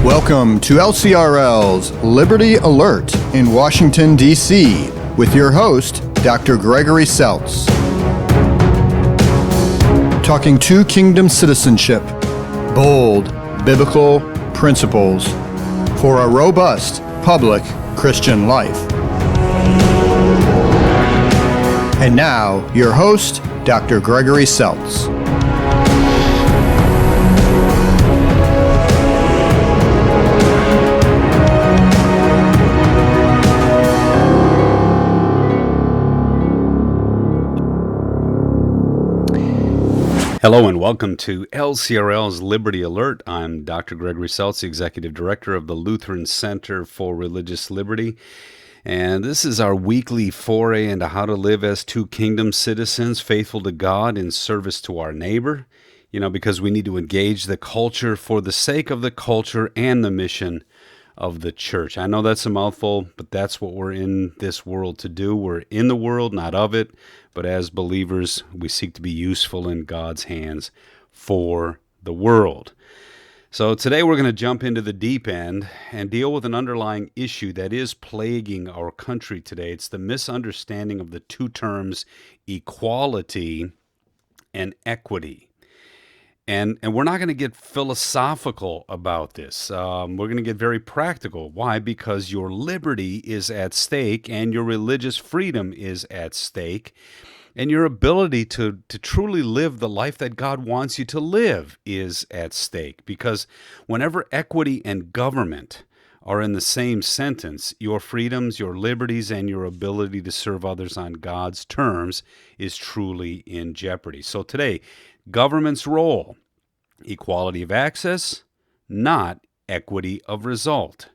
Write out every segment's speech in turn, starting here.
Welcome to LCRL's Liberty Alert in Washington, D.C. with your host, Dr. Gregory Seltz. Talking two kingdom citizenship, bold biblical principles for a robust public Christian life. And now, your host, Dr. Gregory Seltz. Hello and welcome to LCRL's Liberty Alert. I'm Dr. Gregory Seltz, Executive Director of the Lutheran Center for Religious Liberty. And this is our weekly foray into how to live as two kingdom citizens, faithful to God in service to our neighbor. You know, because we need to engage the culture for the sake of the culture and the mission of the church. I know that's a mouthful, but that's what we're in this world to do. We're in the world, not of it. But as believers, we seek to be useful in God's hands for the world. So today we're going to jump into the deep end and deal with an underlying issue that is plaguing our country today. It's the misunderstanding of the two terms equality and equity. And we're not going to get philosophical about this. We're going to get very practical. Why? Because your liberty is at stake and your religious freedom is at stake. And your ability to truly live the life that God wants you to live is at stake. Because whenever equity and government are in the same sentence, your freedoms, your liberties, and your ability to serve others on God's terms is truly in jeopardy. So today, government's role, equality of access, not equity of result.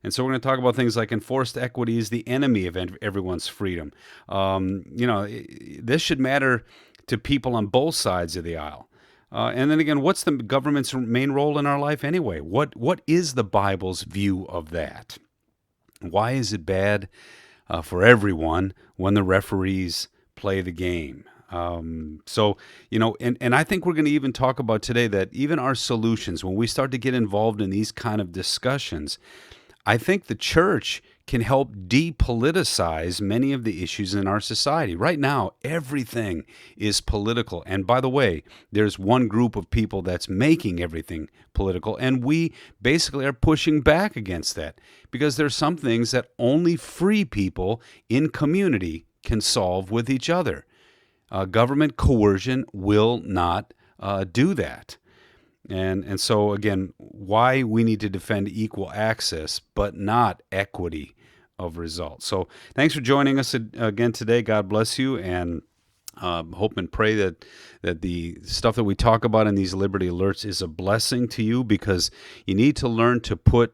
And so we're going to talk about things like enforced equity is the enemy of everyone's freedom. This should matter to people on both sides of the aisle. And then again, what's the government's main role in our life anyway? What is the Bible's view of that? Why is it bad for everyone when the referees play the game? And I think we're going to even talk about today that even our solutions, when we start to get involved in these kind of discussions, I think the church can help depoliticize many of the issues in our society. Right now, everything is political. And by the way, there's one group of people that's making everything political, and we basically are pushing back against that because there's some things that only free people in community can solve with each other. Government coercion will not do that. And so, again, why we need to defend equal access, but not equity of results. So thanks for joining us again today. God bless you, and hope and pray that the stuff that we talk about in these Liberty Alerts is a blessing to you, because you need to learn to put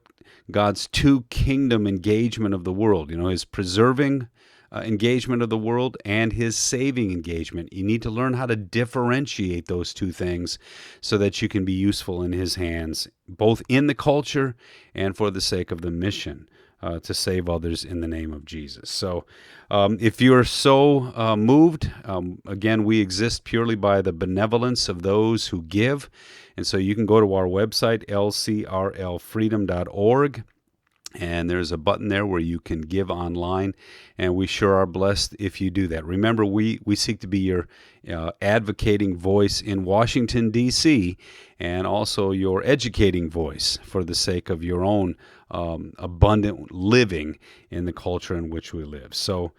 God's two kingdom engagement of the world, his preserving engagement of the world and his saving engagement. You need to learn how to differentiate those two things so that you can be useful in his hands, both in the culture and for the sake of the mission to save others in the name of Jesus. So if you're so moved, again, we exist purely by the benevolence of those who give. And so you can go to our website, lcrlfreedom.org. And there's a button there where you can give online, and we sure are blessed if you do that. Remember, we seek to be your advocating voice in Washington, D.C., and also your educating voice for the sake of your own abundant living in the culture in which we live. So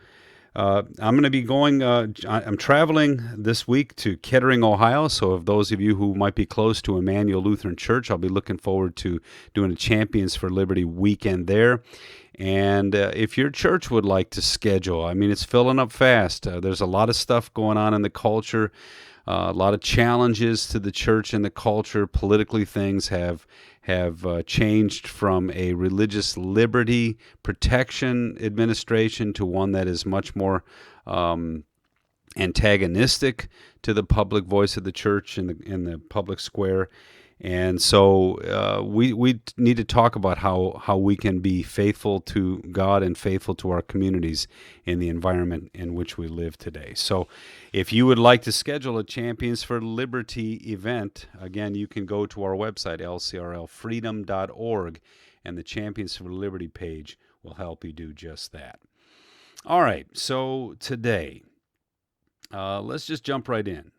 I'm going to be going, I'm traveling this week to Kettering, Ohio. So if those of you who might be close to Emmanuel Lutheran Church, I'll be looking forward to doing a Champions for Liberty weekend there. And if your church would like to schedule, it's filling up fast. There's a lot of stuff going on in the culture, a lot of challenges to the church and the culture. Politically, things have changed from a religious liberty protection administration to one that is much more antagonistic to the public voice of the church in the public square. And so we need to talk about how we can be faithful to God and faithful to our communities in the environment in which we live today. So if you would like to schedule a Champions for Liberty event, again, you can go to our website, lcrlfreedom.org, and the Champions for Liberty page will help you do just that. All right, so today, let's just jump right in.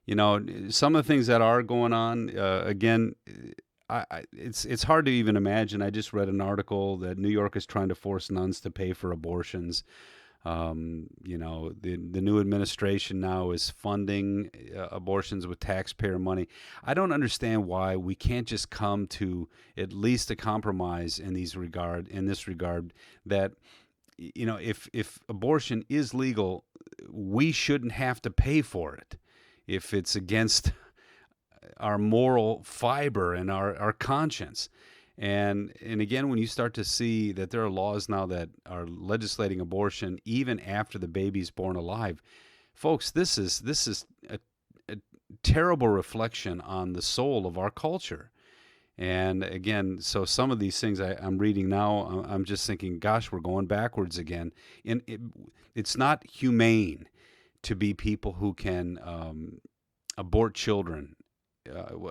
You know, some of the things that are going on, again, it's hard to even imagine. I just read an article that New York is trying to force nuns to pay for abortions. You know, the new administration now is funding abortions with taxpayer money. I don't understand why we can't just come to at least a compromise in this regard, that, you know, if abortion is legal, we shouldn't have to pay for it if it's against our moral fiber and our conscience. And again, when you start to see that there are laws now that are legislating abortion even after the baby's born alive, folks, this is a terrible reflection on the soul of our culture. And again, so some of these things I'm reading now, I'm just thinking, gosh, we're going backwards again. And it's not humane to be people who can abort children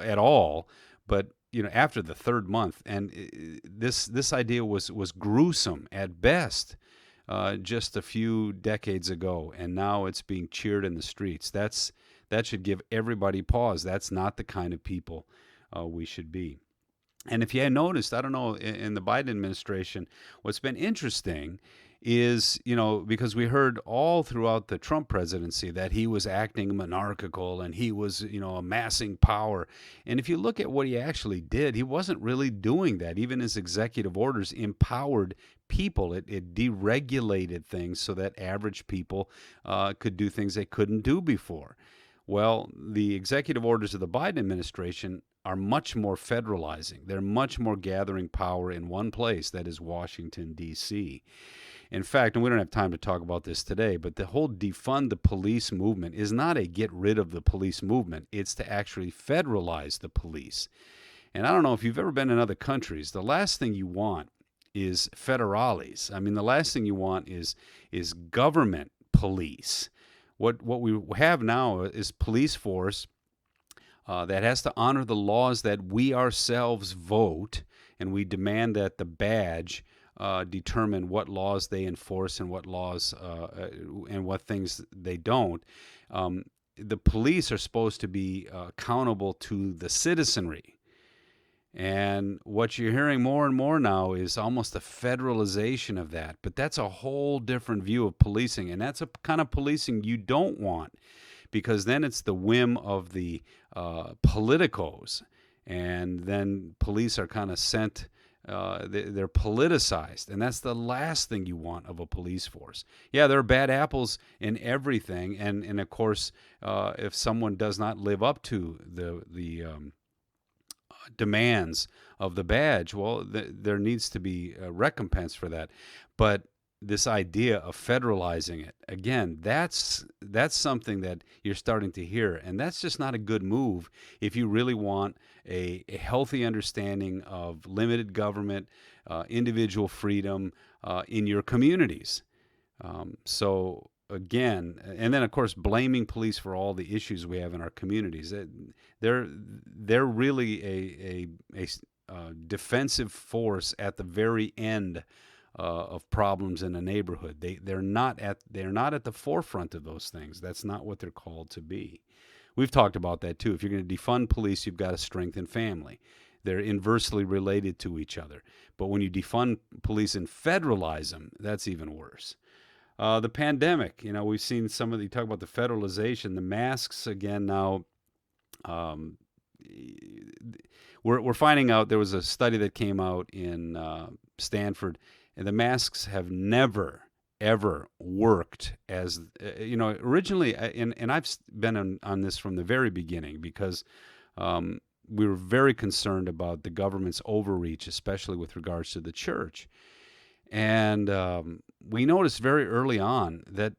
at all, but you know, after the third month. And this idea was gruesome at best just a few decades ago, and now it's being cheered in the streets. That should give everybody pause. That's not the kind of people we should be. And if you had noticed, I don't know, in the Biden administration, what's been interesting is, you know, because we heard all throughout the Trump presidency that he was acting monarchical and he was, you know, amassing power. And if you look at what he actually did, he wasn't really doing that. Even his executive orders empowered people. It deregulated things so that average people could do things they couldn't do before. Well, the executive orders of the Biden administration are much more federalizing. They're much more gathering power in one place, that is Washington, D.C. In fact, and we don't have time to talk about this today, but the whole defund the police movement is not a get rid of the police movement. It's to actually federalize the police. And I don't know if you've ever been in other countries, the last thing you want is federales. I mean, the last thing you want is government police. What we have now is police force that has to honor the laws that we ourselves vote, and we demand that the badge determine what laws they enforce and what laws and what things they don't. The police are supposed to be accountable to the citizenry. And what you're hearing more and more now is almost a federalization of that. But that's a whole different view of policing, and that's a kind of policing you don't want, because then it's the whim of the politicos, and then police are kind of sent, they're politicized, and that's the last thing you want of a police force. Yeah, there are bad apples in everything, and of course, if someone does not live up to the demands of the badge, well, there needs to be a recompense for that. But this idea of federalizing it, again, that's something that you're starting to hear, and that's just not a good move if you really want a healthy understanding of limited government, individual freedom in your communities. So again, and then of course blaming police for all the issues we have in our communities. They're really a defensive force at the very end of problems in a neighborhood. They're not at the forefront of those things. That's not what they're called to be. We've talked about that too. If you're going to defund police, you've got to strengthen family. They're inversely related to each other. But when you defund police and federalize them, that's even worse. The pandemic, you know, we've seen some of you talk about the federalization, the masks again now. We're finding out, there was a study that came out in Stanford, and the masks have never ever worked as you know, originally. And I've been on this from the very beginning, because we were very concerned about the government's overreach, especially with regards to the church. And we noticed very early on that,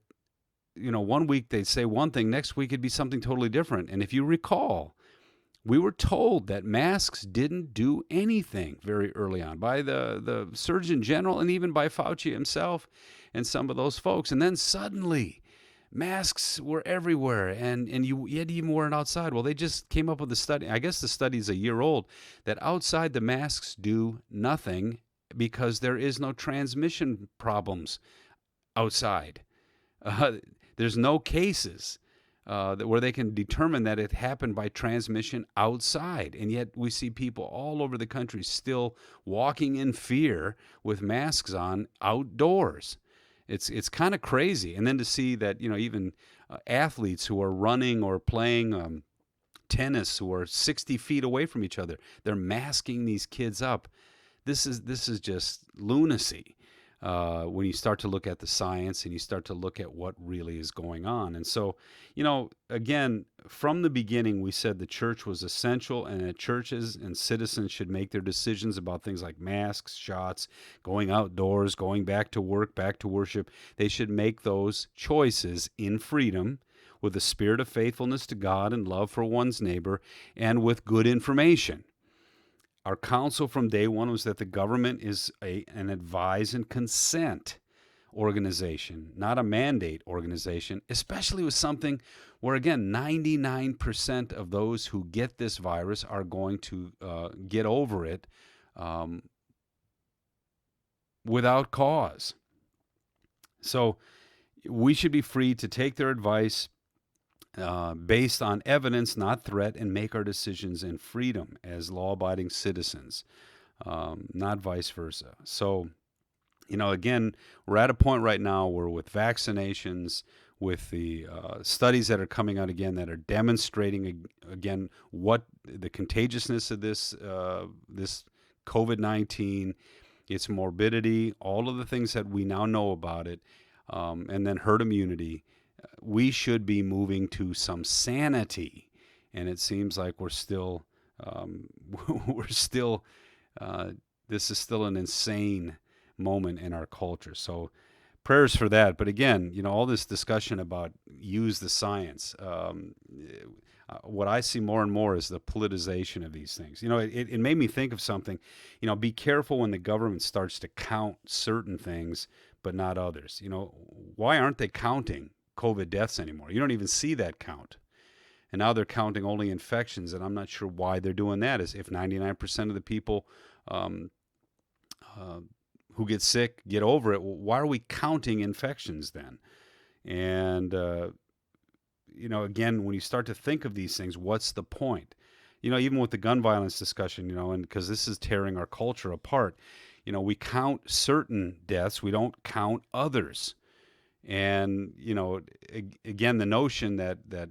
you know, one week they'd say one thing, next week it'd be something totally different. And if you recall, We were told that masks didn't do anything very early on by the Surgeon General and even by Fauci himself and some of those folks. And then suddenly, masks were everywhere, and you had to even wear it outside. Well, they just came up with a study. I guess the study's a year old, that outside the masks do nothing because there is no transmission problems outside. There's no cases where they can determine that it happened by transmission outside. And yet we see people all over the country still walking in fear with masks on outdoors. It's kind of crazy. And then to see that, even athletes who are running or playing tennis who are 60 feet away from each other, they're masking these kids up. This is just lunacy. When you start to look at the science and you start to look at what really is going on. And so, again, from the beginning, we said the church was essential, and that churches and citizens should make their decisions about things like masks, shots, going outdoors, going back to work, back to worship. They should make those choices in freedom, with a spirit of faithfulness to God and love for one's neighbor, and with good information. Our counsel from day one was that the government is an advise and consent organization, not a mandate organization, especially with something where, again, 99% of those who get this virus are going to get over it without cause. So we should be free to take their advice based on evidence, not threat, and make our decisions in freedom as law-abiding citizens, not vice versa. So, again, we're at a point right now where with vaccinations, with the studies that are coming out again that are demonstrating again what the contagiousness of this COVID-19, its morbidity, all of the things that we now know about it, and then herd immunity, we should be moving to some sanity, and it seems like we're still, this is still an insane moment in our culture. So prayers for that. But again, all this discussion about use the science, what I see more and more is the politicization of these things. It made me think of something. Be careful when the government starts to count certain things, but not others. Why aren't they counting COVID deaths anymore? You don't even see that count. And now they're counting only infections, and I'm not sure why they're doing that. Is if 99% of the people who get sick get over it, why are we counting infections then? And, again, when you start to think of these things, what's the point? Even with the gun violence discussion, and because this is tearing our culture apart, we count certain deaths, we don't count others. And, again, the notion that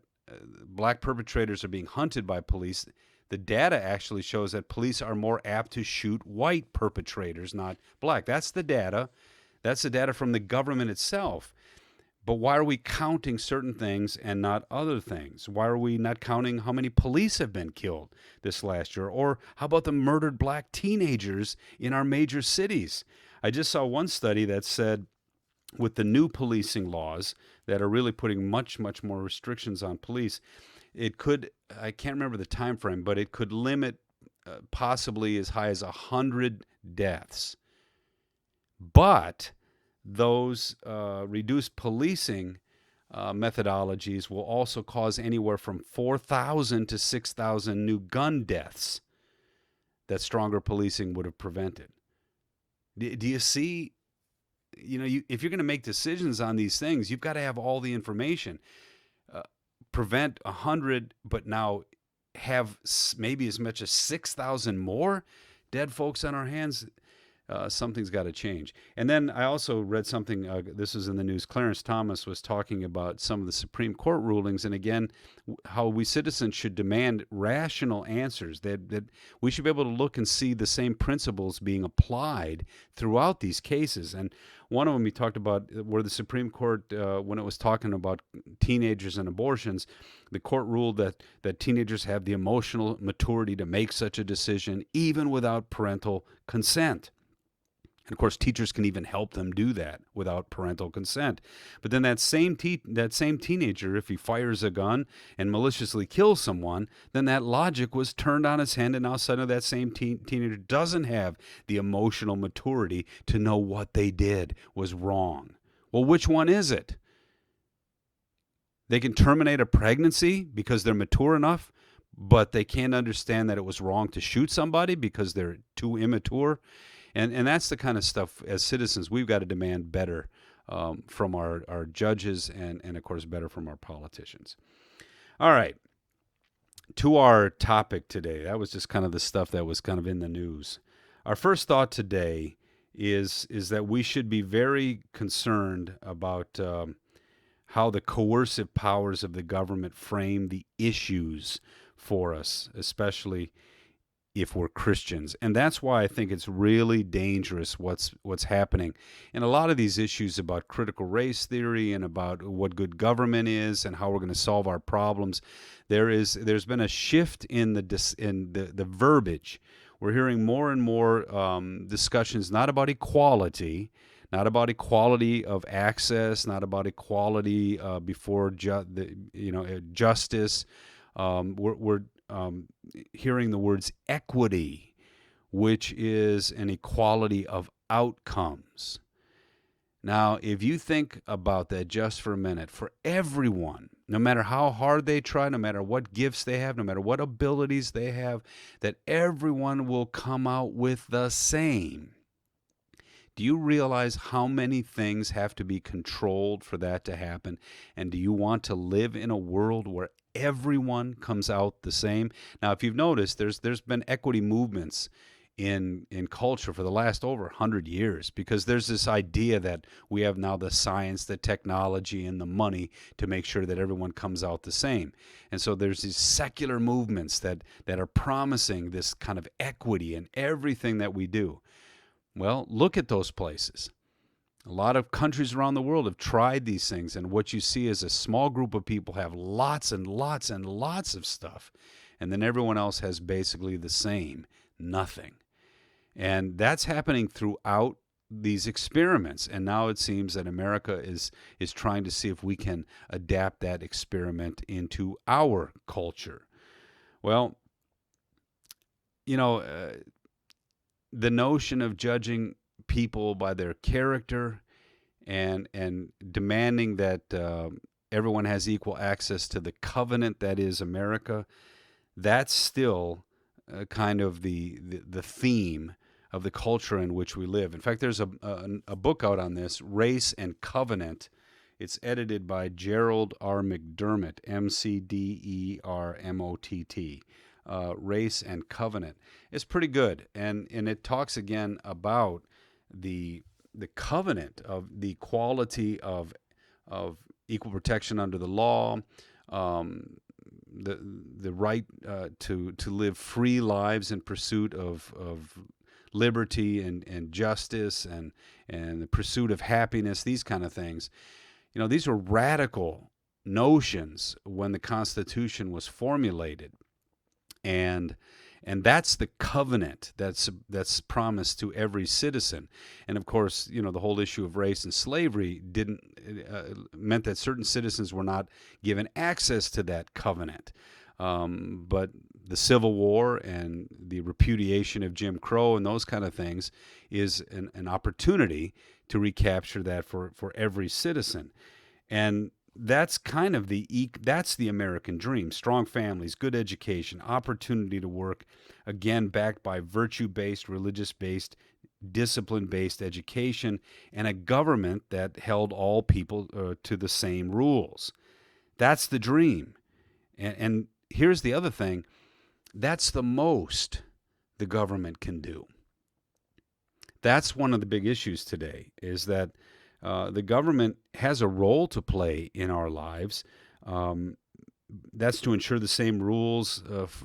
black perpetrators are being hunted by police, the data actually shows that police are more apt to shoot white perpetrators, not black. That's the data. That's the data from the government itself. But why are we counting certain things and not other things? Why are we not counting how many police have been killed this last year? Or how about the murdered black teenagers in our major cities? I just saw one study that said, with the new policing laws that are really putting much, much more restrictions on police, it could, I can't remember the time frame, but it could limit possibly as high as 100 deaths. But those reduced policing methodologies will also cause anywhere from 4,000 to 6,000 new gun deaths that stronger policing would have prevented. Do you see? If you're going to make decisions on these things, you've got to have all the information. Prevent 100, but now have maybe as much as 6,000 more dead folks on our hands. Something's got to change. And then I also read something, this was in the news, Clarence Thomas was talking about some of the Supreme Court rulings, and again, how we citizens should demand rational answers, that we should be able to look and see the same principles being applied throughout these cases. And one of them he talked about where the Supreme Court, when it was talking about teenagers and abortions, the court ruled that teenagers have the emotional maturity to make such a decision even without parental consent. And of course, teachers can even help them do that without parental consent. But then that same teenager, if he fires a gun and maliciously kills someone, then that logic was turned on its head, and now suddenly that same teenager doesn't have the emotional maturity to know what they did was wrong. Well, which one is it? They can terminate a pregnancy because they're mature enough, but they can't understand that it was wrong to shoot somebody because they're too immature. And that's the kind of stuff, as citizens, we've got to demand better from our judges and, of course, better from our politicians. All right. To our topic today, that was just kind of the stuff that was kind of in the news. Our first thought today is that we should be very concerned about how the coercive powers of the government frame the issues for us, especially if we're Christians. And that's why I think it's really dangerous what's happening. And a lot of these issues about critical race theory and about what good government is and how we're going to solve our problems, there's been a shift in the verbiage. We're hearing more and more discussions not about equality, not about equality of access, not about equality before justice. We're hearing the words equity, which is an equality of outcomes. Now, if you think about that just for a minute, for everyone, no matter how hard they try, no matter what gifts they have, no matter what abilities they have, that everyone will come out with the same. Do you realize how many things have to be controlled for that to happen? And do you want to live in a world where everyone comes out the same? Now, if you've noticed, there's been equity movements in culture for the last over 100 years, because there's this idea that we have now the science, the technology, and the money to make sure that everyone comes out the same. And so there's these secular movements that are promising this kind of equity in everything that we do. Well, look at those places. A lot of countries around the world have tried these things, and what you see is a small group of people have lots and lots and lots of stuff, and then everyone else has basically the same, nothing. And that's happening throughout these experiments, and now it seems that America is trying to see if we can adapt that experiment into our culture. Well, the notion of judging people by their character and demanding that everyone has equal access to the covenant that is America, that's still kind of the theme of the culture in which we live. In fact, there's a book out on this, Race and Covenant. It's edited by Gerald R. McDermott, McDermott. Race and Covenant. It's pretty good, and it talks again about the covenant of the equality of equal protection under the law, the right to live free lives in pursuit of liberty and justice and the pursuit of happiness, these kind of things. These were radical notions when the Constitution was formulated. And that's the covenant that's promised to every citizen. And of course, the whole issue of race and slavery meant that certain citizens were not given access to that covenant. But the Civil War and the repudiation of Jim Crow and those kind of things is an opportunity to recapture that for every citizen. And that's kind of that's the American dream: strong families, good education, opportunity to work, again backed by virtue-based, religious-based, discipline-based education, and a government that held all people to the same rules. That's the dream. And here's the other thing: that's the most the government can do. That's one of the big issues today, is that the government has a role to play in our lives. That's to ensure the same rules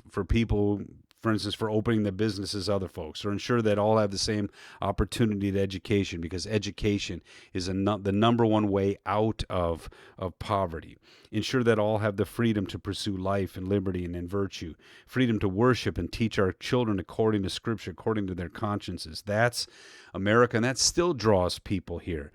for people for instance, for opening the business as other folks, or ensure that all have the same opportunity to education, because education is the number one way out of poverty. Ensure that all have the freedom to pursue life and liberty and in virtue, freedom to worship and teach our children according to Scripture, according to their consciences. That's America, and that still draws people here.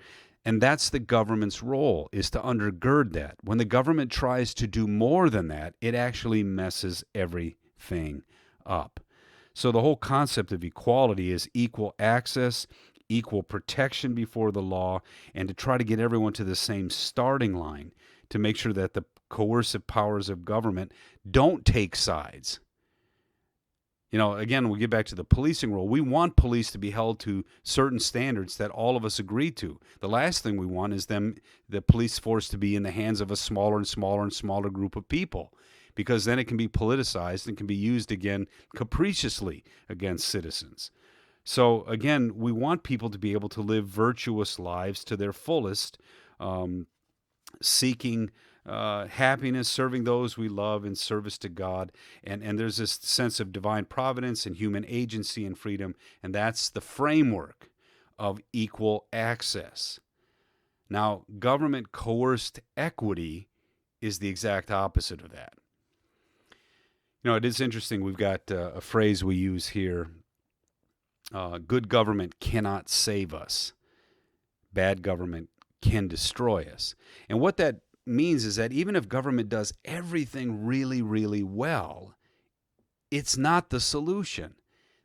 And that's the government's role, is to undergird that. When the government tries to do more than that, it actually messes everything up. So the whole concept of equality is equal access, equal protection before the law, and to try to get everyone to the same starting line to make sure that the coercive powers of government don't take sides. Again, we get back to the policing role. We want police to be held to certain standards that all of us agree to. The last thing we want is the police force to be in the hands of a smaller and smaller and smaller group of people, because then it can be politicized and can be used again capriciously against citizens. So again, we want people to be able to live virtuous lives to their fullest, seeking happiness, serving those we love in service to God. And there's this sense of divine providence and human agency and freedom, and that's the framework of equal access. Now, government coerced equity is the exact opposite of that. It is interesting. We've got a phrase we use here. Good government cannot save us. Bad government can destroy us. And what that means is that even if government does everything really, really well, it's not the solution.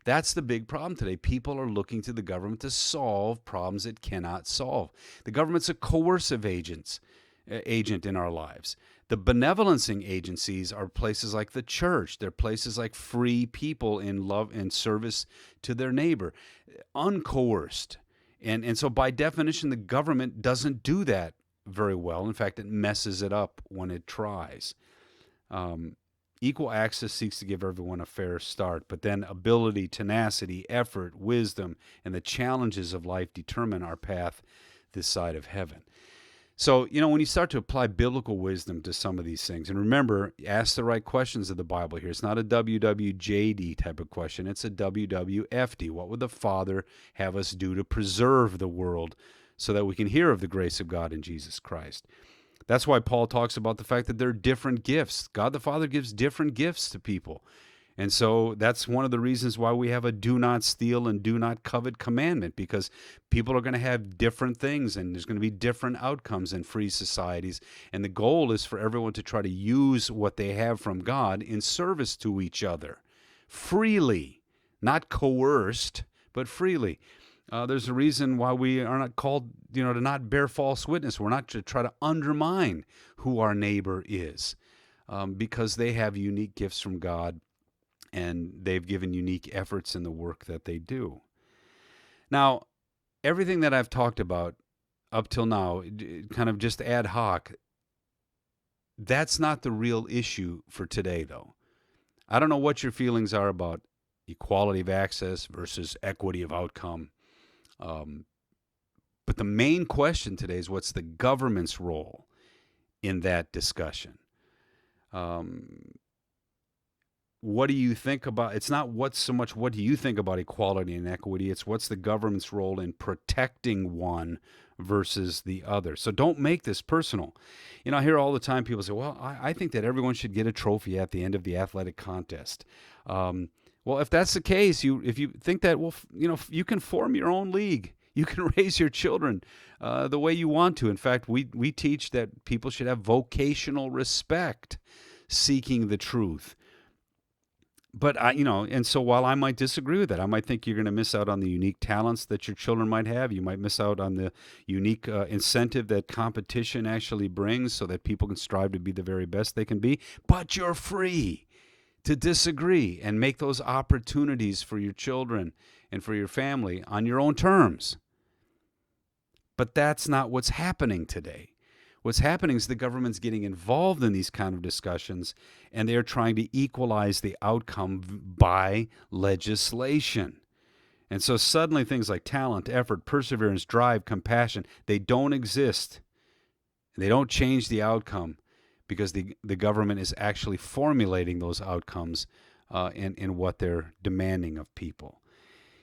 That's the big problem today. People are looking to the government to solve problems it cannot solve. The government's a coercive agent in our lives. The benevolencing agencies are places like the church. They're places like free people in love and service to their neighbor, uncoerced. And so by definition, the government doesn't do that very well. In fact, it messes it up when it tries. Equal access seeks to give everyone a fair start, but then ability, tenacity, effort, wisdom, and the challenges of life determine our path this side of heaven. So, when you start to apply biblical wisdom to some of these things, and remember, ask the right questions of the Bible here. It's not a WWJD type of question. It's a WWFD. What would the Father have us do to preserve the world so that we can hear of the grace of God in Jesus Christ? That's why Paul talks about the fact that there are different gifts. God the Father gives different gifts to people. And so that's one of the reasons why we have a do not steal and do not covet commandment, because people are going to have different things and there's going to be different outcomes in free societies. And the goal is for everyone to try to use what they have from God in service to each other freely, not coerced, but freely. There's a reason why we are not called, to not bear false witness. We're not to try to undermine who our neighbor is, because they have unique gifts from God. And they've given unique efforts in the work that they do. Now, everything that I've talked about up till now, kind of just ad hoc, that's not the real issue for today, though. I don't know what your feelings are about equality of access versus equity of outcome. But the main question today is, what's the government's role in that discussion? What do you think about, it's not so much what do you think about equality and equity, it's what's the government's role in protecting one versus the other. So don't make this personal. I hear all the time people say, well, I think that everyone should get a trophy at the end of the athletic contest. Well, if that's the case, if you think that, well, you can form your own league. You can raise your children the way you want to. In fact, we teach that people should have vocational respect, seeking the truth. But and so while I might disagree with that, I might think you're going to miss out on the unique talents that your children might have. You might miss out on the unique incentive that competition actually brings, so that people can strive to be the very best they can be. But you're free to disagree and make those opportunities for your children and for your family on your own terms. But that's not what's happening today. What's happening is the government's getting involved in these kind of discussions, and they're trying to equalize the outcome by legislation. And so suddenly things like talent, effort, perseverance, drive, compassion, they don't exist. They don't change the outcome, because the government is actually formulating those outcomes in what they're demanding of people.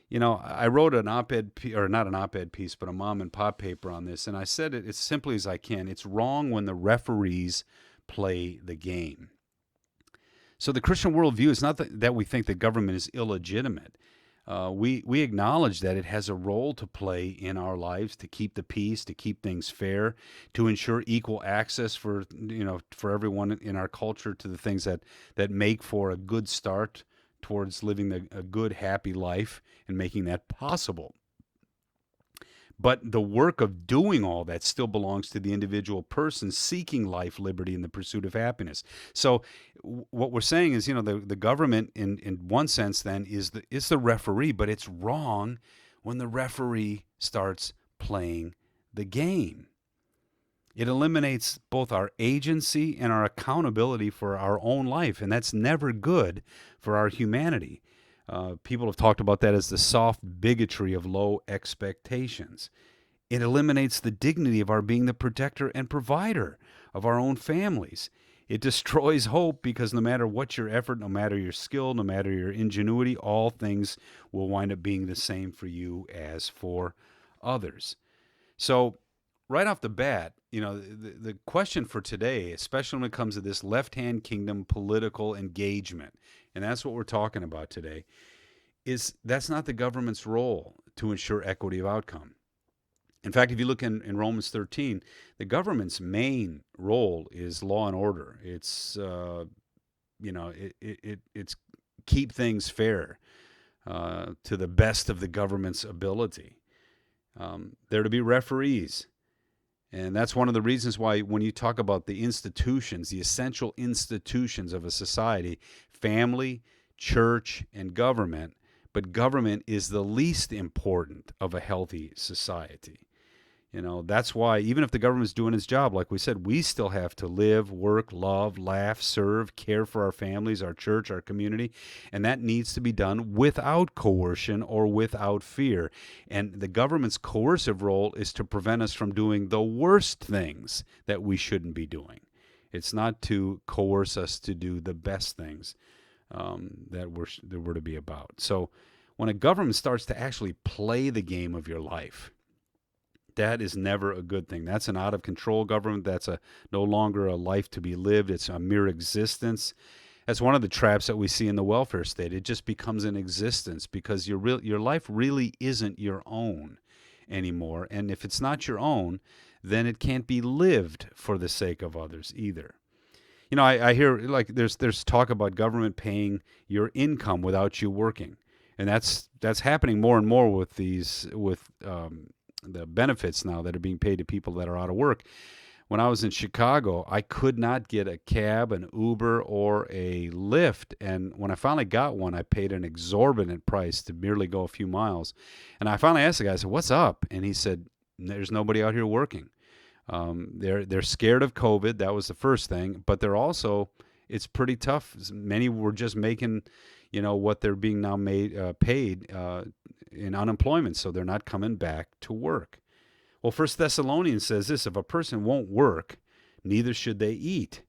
You know, I wrote an op-ed, or not an op-ed piece, but a mom and pop paper on this, and I said it as simply as I can. It's wrong when the referees play the game. So the Christian worldview is not that we think the government is illegitimate. We acknowledge that it has a role to play in our lives to keep the peace, to keep things fair, to ensure equal access for everyone in our culture to the things that make for a good start towards living a good, happy life and making that possible. But the work of doing all that still belongs to the individual person seeking life, liberty, and the pursuit of happiness. So what we're saying is, the government in one sense then is the referee, but it's wrong when the referee starts playing the game. It eliminates both our agency and our accountability for our own life, and that's never good for our humanity. People have talked about that as the soft bigotry of low expectations. It eliminates the dignity of our being the protector and provider of our own families. It destroys hope because no matter what your effort, no matter your skill, no matter your ingenuity, all things will wind up being the same for you as for others. So right off the bat, the question for today, especially when it comes to this left-hand kingdom political engagement, and that's what we're talking about today, is that's not the government's role to ensure equity of outcome. In fact, if you look in Romans 13, the government's main role is law and order. It's it's keep things fair to the best of the government's ability. They're to be referees. And that's one of the reasons why when you talk about the institutions, the essential institutions of a society, family, church, and government, but government is the least important of a healthy society. That's why even if the government's doing its job, like we said, we still have to live, work, love, laugh, serve, care for our families, our church, our community, and that needs to be done without coercion or without fear. And the government's coercive role is to prevent us from doing the worst things that we shouldn't be doing. It's not to coerce us to do the best things that we're to be about. So when a government starts to actually play the game of your life, that is never a good thing. That's an out-of-control government. That's no longer a life to be lived. It's a mere existence. That's one of the traps that we see in the welfare state. It just becomes an existence because your life really isn't your own anymore. And if it's not your own, then it can't be lived for the sake of others either. I hear there's talk about government paying your income without you working, and that's happening more and more with the benefits now that are being paid to people that are out of work. When I was in Chicago, I could not get a cab, an Uber, or a Lyft. And when I finally got one, I paid an exorbitant price to merely go a few miles. And I finally asked the guy, I said, "What's up?" And he said, "There's nobody out here working. They're scared of COVID." That was the first thing. But it's pretty tough. Many were just making, what they're being now paid in unemployment, so they're not coming back to work. Well, 1 Thessalonians says this: if a person won't work, neither should they eat.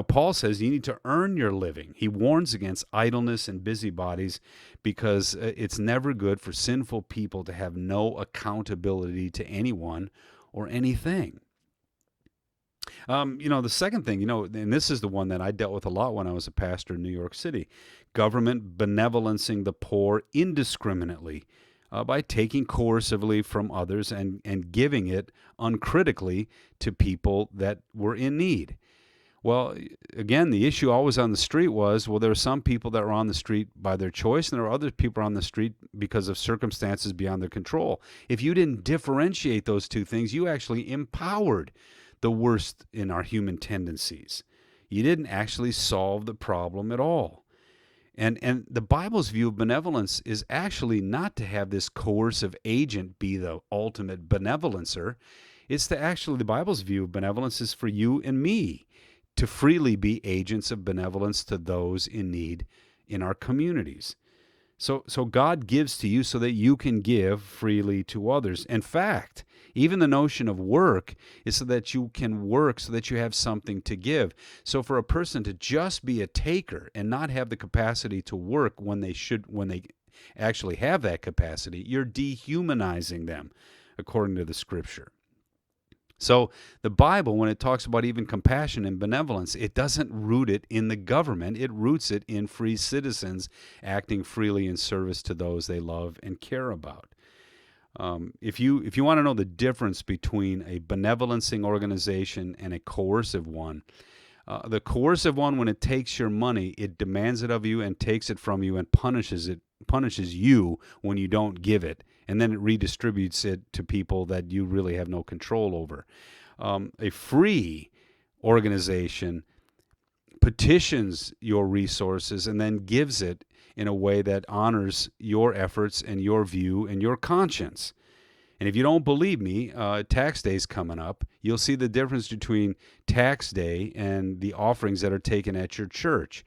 Paul says you need to earn your living. He warns against idleness and busybodies because it's never good for sinful people to have no accountability to anyone or anything. The second thing, and this is the one that I dealt with a lot when I was a pastor in New York City: government benevolencing the poor indiscriminately by taking coercively from others and giving it uncritically to people that were in need. Well, again, the issue always on the street was, there were some people that were on the street by their choice, and there were other people on the street because of circumstances beyond their control. If you didn't differentiate those two things, you actually empowered the worst in our human tendencies. You didn't actually solve the problem at all. And the Bible's view of benevolence is actually not to have this coercive agent be the ultimate benevolencer. It's the Bible's view of benevolence is for you and me to freely be agents of benevolence to those in need in our communities. So God gives to you so that you can give freely to others. In fact, even the notion of work is so that you can work so that you have something to give. So for a person to just be a taker and not have the capacity to work when they actually have that capacity, you're dehumanizing them, according to the scripture. So the Bible, when it talks about even compassion and benevolence, it doesn't root it in the government. It roots it in free citizens acting freely in service to those they love and care about. If you want to know the difference between a benevolencing organization and a coercive one, the coercive one, when it takes your money, it demands it of you and takes it from you and punishes you when you don't give it, and then it redistributes it to people that you really have no control over. A free organization petitions your resources and then gives it in a way that honors your efforts and your view and your conscience. And if you don't believe me, tax day's coming up. You'll see the difference between tax day and the offerings that are taken at your church.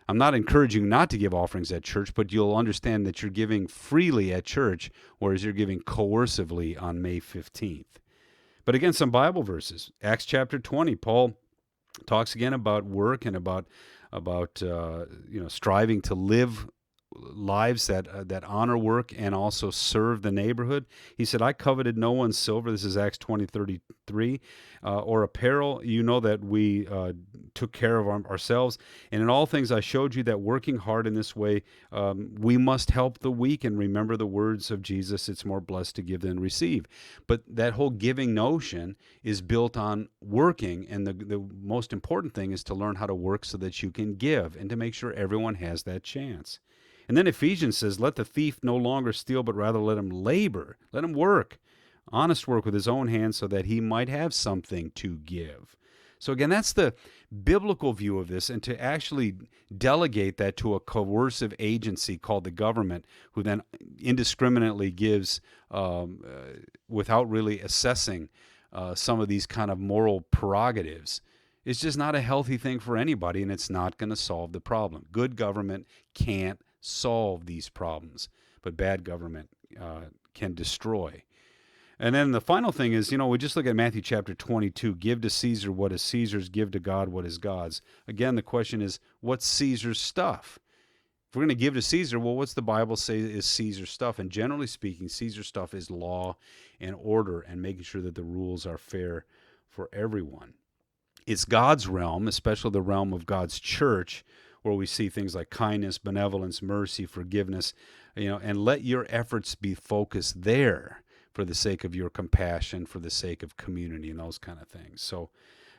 I'm not encouraging you not to give offerings at church, but you'll understand that you're giving freely at church, whereas you're giving coercively on May 15th. But again, some Bible verses. Acts chapter 20, Paul talks again about work and about striving to live lives that honor work and also serve the neighborhood. He said, I coveted no one's silver. This is Acts 20:33, or apparel. You know that we took care of ourselves. And in all things I showed you that working hard in this way, we must help the weak and remember the words of Jesus, it's more blessed to give than receive. But that whole giving notion is built on working. And the most important thing is to learn how to work so that you can give and to make sure everyone has that chance. And then Ephesians says, let the thief no longer steal, but rather let him labor. Let him work, honest work with his own hands so that he might have something to give. So again, that's the biblical view of this, and to actually delegate that to a coercive agency called the government, who then indiscriminately gives without really assessing some of these kind of moral prerogatives, is just not a healthy thing for anybody, and it's not going to solve the problem. Good government can't solve these problems, but bad government can destroy. And then the final thing is, we just look at Matthew chapter 22, give to Caesar what is Caesar's, give to God what is God's. Again, the question is, what's Caesar's stuff? If we're going to give to Caesar, well, what's the Bible say is Caesar's stuff? And generally speaking, Caesar's stuff is law and order and making sure that the rules are fair for everyone. It's God's realm, especially the realm of God's church, where we see things like kindness, benevolence, mercy, forgiveness, and let your efforts be focused there for the sake of your compassion, for the sake of community and those kind of things. So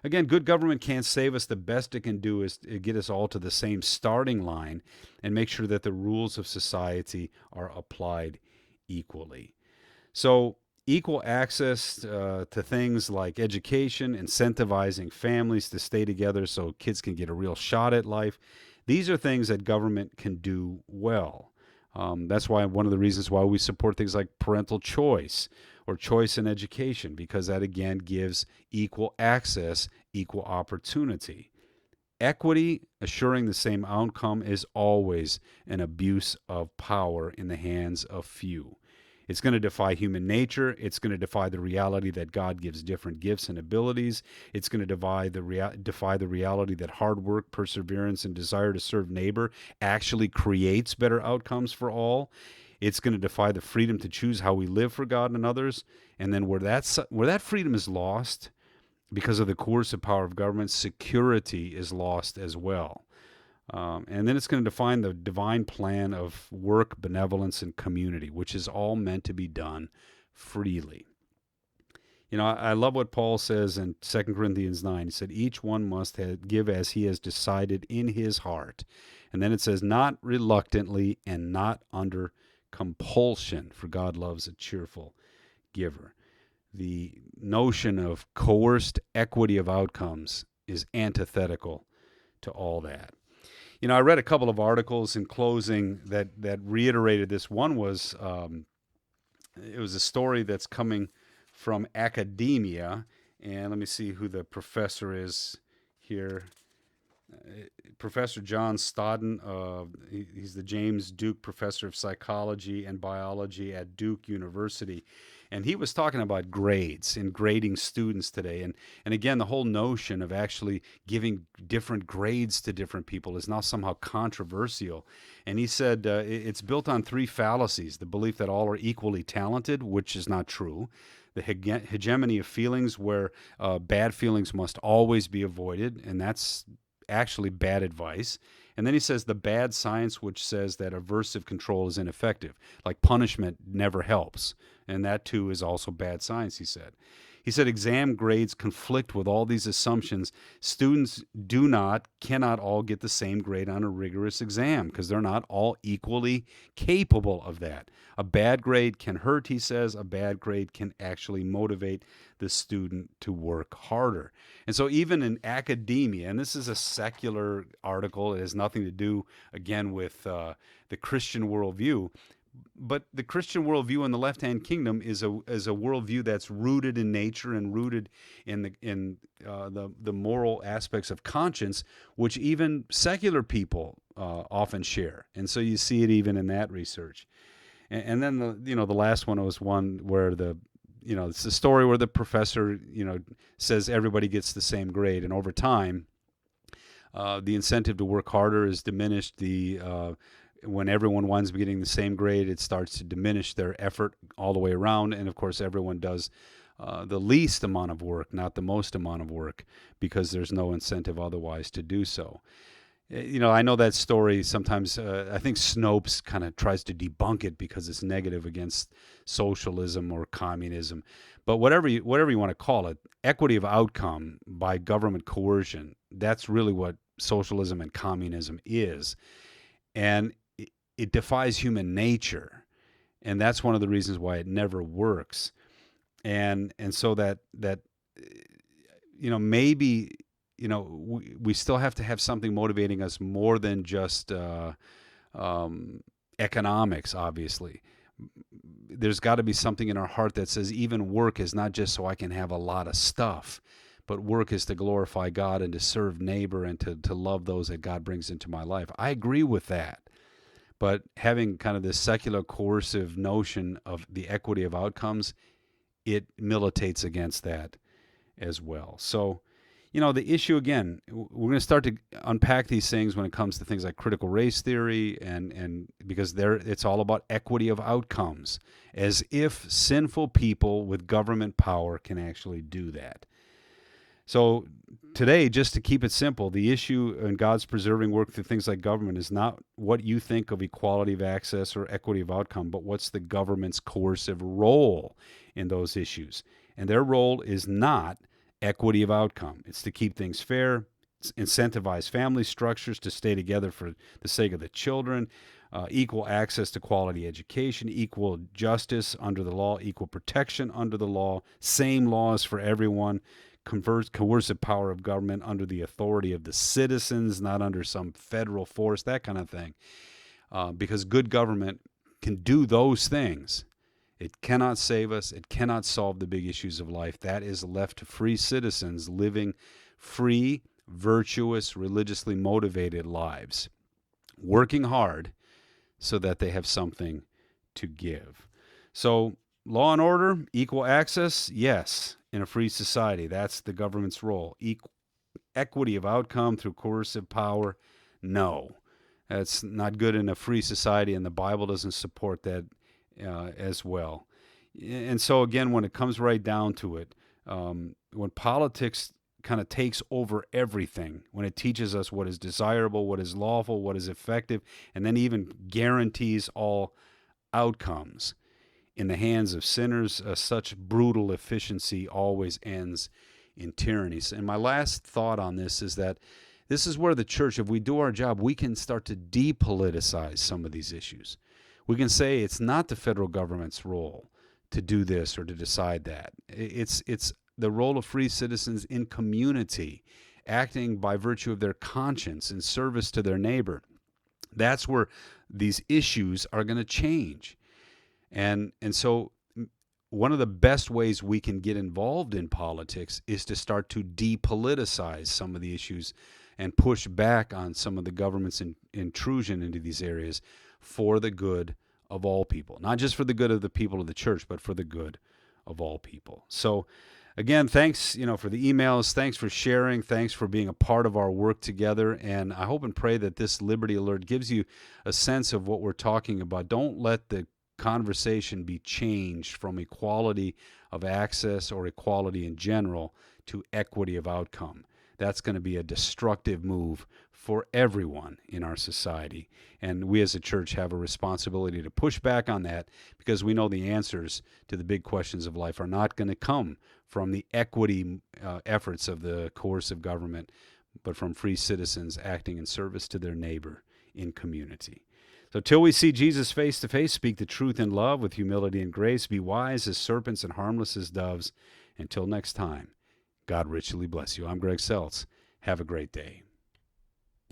again, good government can't save us. The best it can do is get us all to the same starting line and make sure that the rules of society are applied equally. So equal access to things like education, incentivizing families to stay together so kids can get a real shot at life. These are things that government can do well. That's why one of the reasons why we support things like parental choice or choice in education, because that again gives equal access, equal opportunity. Equity, assuring the same outcome, is always an abuse of power in the hands of few. It's going to defy human nature. It's going to defy the reality that God gives different gifts and abilities. It's going to defy the reality that hard work, perseverance, and desire to serve neighbor actually creates better outcomes for all. It's going to defy the freedom to choose how we live for God and others. And then where that freedom is lost because of the coercive power of government, security is lost as well. And then it's going to define the divine plan of work, benevolence, and community, which is all meant to be done freely. I love what Paul says in 2 Corinthians 9. He said, each one must give as he has decided in his heart. And then it says, not reluctantly and not under compulsion, for God loves a cheerful giver. The notion of coerced equity of outcomes is antithetical to all that. I read a couple of articles in closing that reiterated this. One was, it was a story that's coming from academia, and let me see who the professor is here. Professor John Stodden, he's the James Duke Professor of Psychology and Biology at Duke University. And he was talking about grades and grading students today. And again, the whole notion of actually giving different grades to different people is now somehow controversial. And he said it's built on three fallacies: the belief that all are equally talented, which is not true; the hegemony of feelings, where bad feelings must always be avoided, and that's actually bad advice. And then he says the bad science, which says that aversive control is ineffective, like punishment never helps. And that too is also bad science, he said. He said exam grades conflict with all these assumptions. Students cannot all get the same grade on a rigorous exam because they're not all equally capable of that. A bad grade can hurt, he says. A bad grade can actually motivate the student to work harder. And so even in academia, and this is a secular article, it has nothing to do, again, with the Christian worldview, but the Christian worldview in the left-hand kingdom is a worldview that's rooted in nature and rooted in the moral aspects of conscience, which even secular people often share. And so you see it even in that research. And then the last one was one where it's a story where the professor says everybody gets the same grade, and over time, the incentive to work harder is diminished. When everyone winds up getting the same grade, it starts to diminish their effort all the way around. And of course, everyone does the least amount of work, not the most amount of work, because there's no incentive otherwise to do so. I know that story sometimes. I think Snopes kind of tries to debunk it because it's negative against socialism or communism. But whatever you want to call it, equity of outcome by government coercion, that's really what socialism and communism is. And it defies human nature. And that's one of the reasons why it never works. And so that maybe we still have to have something motivating us more than just economics, obviously. There's got to be something in our heart that says even work is not just so I can have a lot of stuff, but work is to glorify God and to serve neighbor and to love those that God brings into my life. I agree with that. But having kind of this secular coercive notion of the equity of outcomes, it militates against that as well. So, the issue, again, we're going to start to unpack these things when it comes to things like critical race theory, and because it's all about equity of outcomes, as if sinful people with government power can actually do that. So today, just to keep it simple, the issue in God's preserving work through things like government is not what you think of equality of access or equity of outcome, but what's the government's coercive role in those issues. And their role is not equity of outcome. It's to keep things fair, incentivize family structures to stay together for the sake of the children, equal access to quality education, equal justice under the law, equal protection under the law, same laws for everyone, coercive power of government under the authority of the citizens, not under some federal force, that kind of thing. Because good government can do those things. It cannot save us. It cannot solve the big issues of life. That is left to free citizens living free, virtuous, religiously motivated lives, working hard so that they have something to give. So, law and order, equal access, yes, in a free society. That's the government's role. Equity of outcome through coercive power, no. That's not good in a free society, and the Bible doesn't support that as well. And so, again, when it comes right down to it, when politics kind of takes over everything, when it teaches us what is desirable, what is lawful, what is effective, and then even guarantees all outcomes in the hands of sinners, such brutal efficiency always ends in tyranny. And my last thought on this is that this is where the church, if we do our job, we can start to depoliticize some of these issues. We can say it's not the federal government's role to do this or to decide that. It's the role of free citizens in community, acting by virtue of their conscience in service to their neighbor. That's where these issues are going to change. And so one of the best ways we can get involved in politics is to start to depoliticize some of the issues and push back on some of the government's intrusion into these areas for the good of all people. Not just for the good of the people of the church, but for the good of all people. So again, thanks, for the emails. Thanks for sharing. Thanks for being a part of our work together. And I hope and pray that this Liberty Alert gives you a sense of what we're talking about. Don't let the conversation be changed from equality of access or equality in general to equity of outcome. That's going to be a destructive move for everyone in our society. And we as a church have a responsibility to push back on that, because we know the answers to the big questions of life are not going to come from the equity efforts of the coercive government, but from free citizens acting in service to their neighbor in community. So till we see Jesus face to face, speak the truth in love with humility and grace, be wise as serpents and harmless as doves. Until next time, God richly bless you. I'm Greg Seltz. Have a great day.